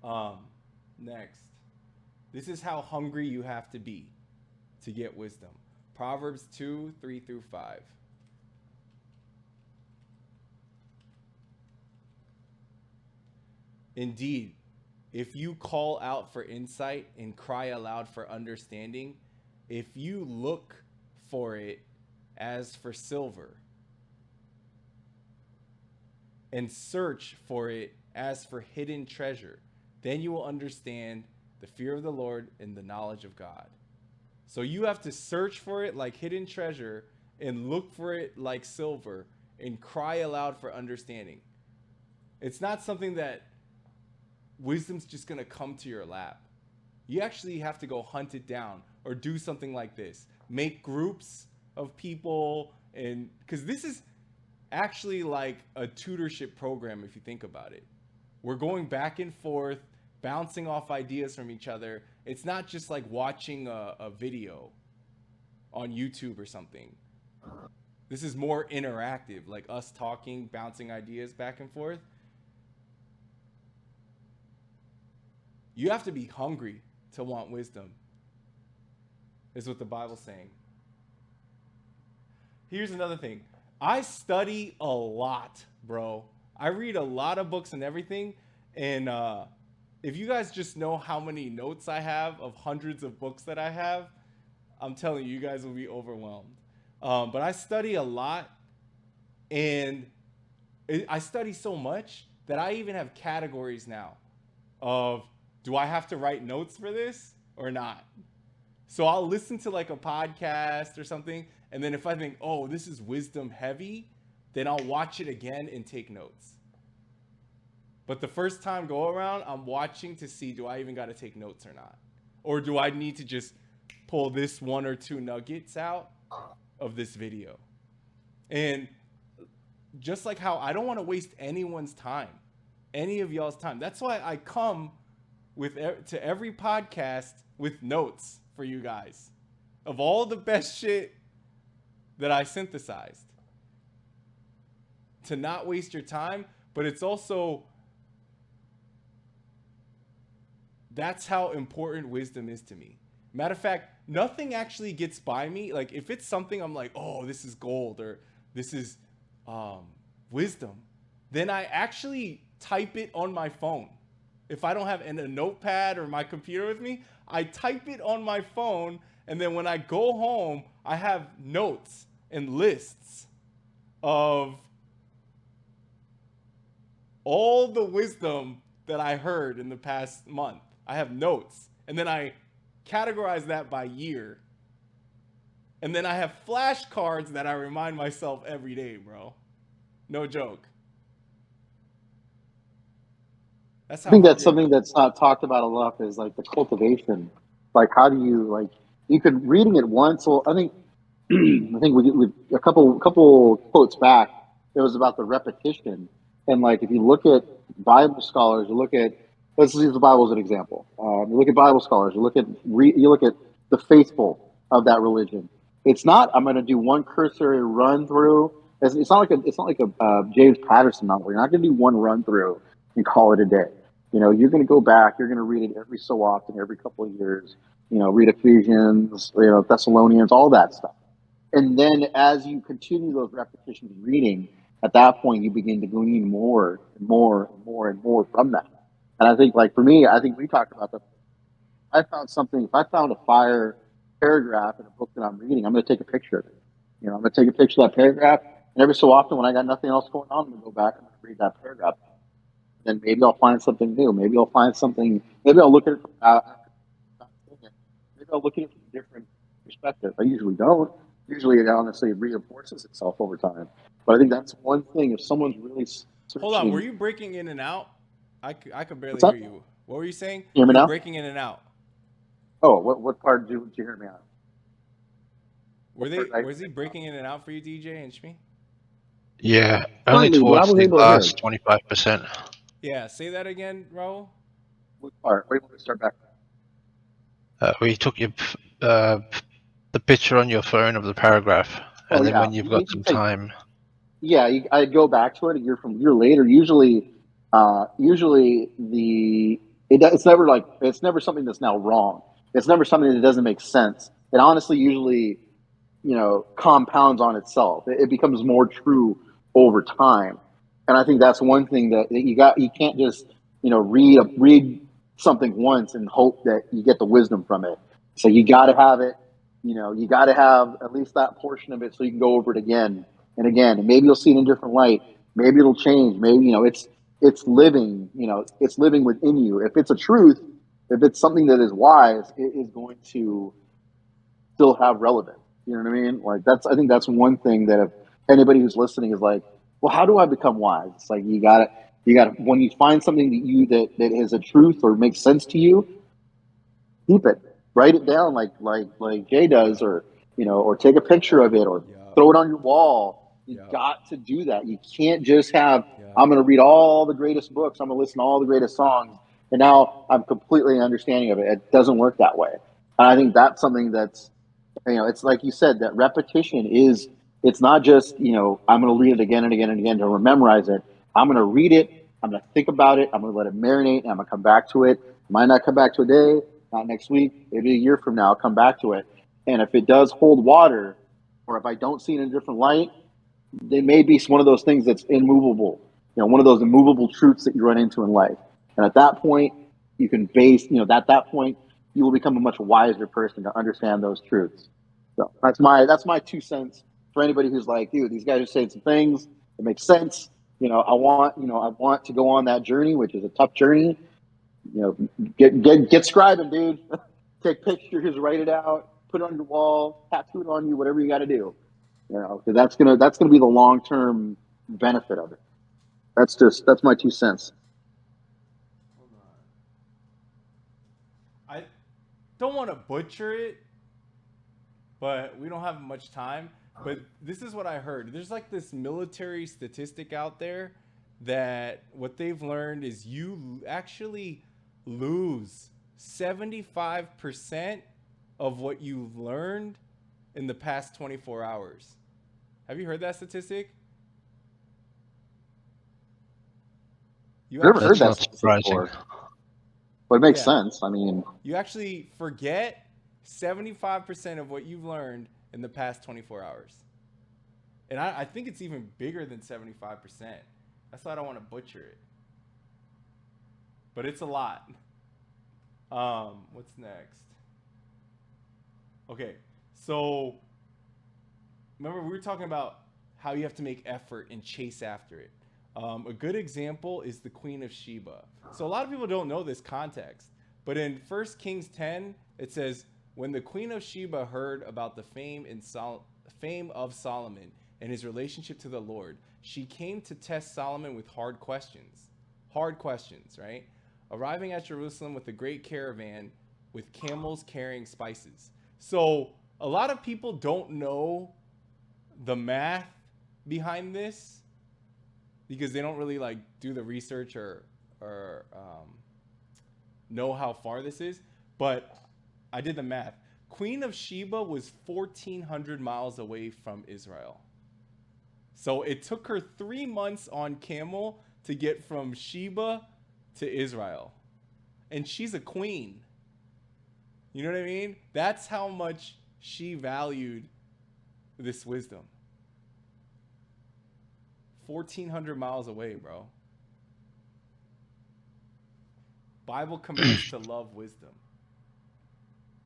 Um, next, this is how hungry you have to be to get wisdom. Proverbs 2, 3 through 5. Indeed, if you call out for insight and cry aloud for understanding, if you look for it as for silver and search for it as for hidden treasure, then you will understand the fear of the Lord and the knowledge of God. So you have to search for it like hidden treasure and look for it like silver and cry aloud for understanding. It's not something that wisdom's just going to come to your lap. You actually have to go hunt it down or do something like this. Make groups of people, and because this is actually like a tutorship program if you think about it. We're going back and forth, bouncing off ideas from each other. It's not just like watching a video on YouTube or something. This is more interactive, like us talking, bouncing ideas back and forth. You have to be hungry to want wisdom, is what the Bible's saying. Here's another thing. I study a lot, bro. I read a lot of books and everything. And if you guys just know how many notes I have of hundreds of books that I have, I'm telling you, you guys will be overwhelmed. But I study a lot, and I study so much that I even have categories now of, do I have to write notes for this or not? So I'll listen to like a podcast or something, and then if I think, oh, this is wisdom heavy, then I'll watch it again and take notes. But the first time go around, I'm watching to see, do I even got to take notes or not? Or do I need to just pull this one or two nuggets out of this video? And just like how I don't want to waste anyone's time, any of y'all's time. That's why I come to every podcast with notes for you guys of all the best shit that I synthesized to not waste your time. But it's also, that's how important wisdom is to me. Matter of fact, nothing actually gets by me. Like if it's something I'm like, oh, this is gold or this is wisdom, then I actually type it on my phone. If I don't have a notepad or my computer with me, I type it on my phone. And then when I go home, I have notes and lists of all the wisdom that I heard in the past month. I have notes. And then I categorize that by year. And then I have flashcards that I remind myself every day, bro. No joke. That's I how think that's hungry I something am. that's not talked about enough is like the cultivation. Like, how do you like? You could reading it once. Well, I think I think we a couple quotes back. It was about the repetition, and like if you look at Bible scholars, you look at let's use the Bible as an example. You look at Bible scholars. You look at the faithful of that religion. It's not. I'm going to do one cursory run through. It's not like a James Patterson novel. You're not going to do one run through and call it a day. You know, you're going to go back. You're going to read it every so often, every couple of years. You know, read Ephesians, Thessalonians, all that stuff. And then as you continue those repetitions of reading, at that point you begin to glean more and more and more and more from that. And I think, like for me, I think we talked about that. I found something. If I found a fire paragraph in a book that I'm reading, I'm going to take a picture of it. You know, I'm going to take a picture of that paragraph, and every so often, when I got nothing else going on, I'm going to go back and read that paragraph. Then maybe I'll find something new. Maybe I'll find something. Maybe I'll look at it from maybe I'll look at it from a different perspective. I usually don't. Usually, it honestly reinforces itself over time. But I think that's one thing. If someone's really Hold on, were searching, you breaking in and out? I could barely what's hear up? you. What were you saying? You hear me You were now? breaking in and out. Oh, what part did you hear me on? What part? Was he breaking in and out for you, DJ and Shmi? Yeah, only Slightly, but I towards was the able to hear last it. 25%. Yeah, say that again, Raul. What part? Wait, let me start back. Where you took the picture on your phone of the paragraph, Oh and then yeah, when you've got you some take time, yeah. I go back to it a year later. Usually the it's never like it's never something that's now wrong. It's never something that doesn't make sense. It honestly usually, compounds on itself. It becomes more true over time. And I think that's one thing that you can't just, read something once and hope that you get the wisdom from it. So you got to have it, you got to have at least that portion of it so you can go over it again and again. And maybe you'll see it in a different light. Maybe it'll change. Maybe, it's living, it's living within you. If it's a truth, if it's something that is wise, it is going to still have relevance. You know what I mean? Like I think that's one thing that if anybody who's listening is like, well, how do I become wise? It's like you gotta when you find something that is a truth or makes sense to you, keep it, write it down like Jay does, or take a picture of it or Yeah. throw it on your wall. You Yeah. got to do that. You can't just have Yeah. I'm going to read all the greatest books. I'm going to listen to all the greatest songs, and now I'm completely understanding of it. It doesn't work that way. And I think that's something that's it's like you said, that repetition is, it's not just, I'm going to read it again and again and again to memorize it. I'm going to read it. I'm going to think about it. I'm going to let it marinate. And I'm going to come back to it. Might not come back to a day, not next week, maybe a year from now, I'll come back to it. And if it does hold water, or if I don't see it in a different light, it may be one of those things that's immovable, one of those immovable truths that you run into in life. And at that point, you can base, at that point, you will become a much wiser person to understand those truths. So that's my 2 cents for anybody who's like, dude, these guys are saying some things that make sense. I want to go on that journey, which is a tough journey. Get scribing, dude. Take pictures, write it out, put it on your wall, tattoo it on you, whatever you got to do. Because that's gonna be the long term benefit of it. That's my 2 cents. Hold on. I don't want to butcher it, but we don't have much time. But this is what I heard. There's like this military statistic out there that what they've learned is you actually lose 75% of what you've learned in the past 24 hours. Have you heard that statistic? You I've never heard That's that not actually, statistic surprising. before, but it makes yeah, sense. I mean, you actually forget 75% of what you've learned in the past 24 hours. And I think it's even bigger than 75%. That's why I don't want to butcher it. But it's a lot. What's next? Okay, so remember we were talking about how you have to make effort and chase after it. A good example is the Queen of Sheba. So a lot of people don't know this context, but in 1 Kings 10, it says, when the Queen of Sheba heard about the fame of Solomon and his relationship to the Lord, she came to test Solomon with hard questions. Hard questions, right? Arriving at Jerusalem with a great caravan with camels carrying spices. So a lot of people don't know the math behind this because they don't really like do the research or know how far this is. But I did the math. Queen of Sheba was 1,400 miles away from Israel. So it took her 3 months on camel to get from Sheba to Israel. And she's a queen. You know what I mean? That's how much she valued this wisdom. 1,400 miles away, bro. Bible commands to love wisdom.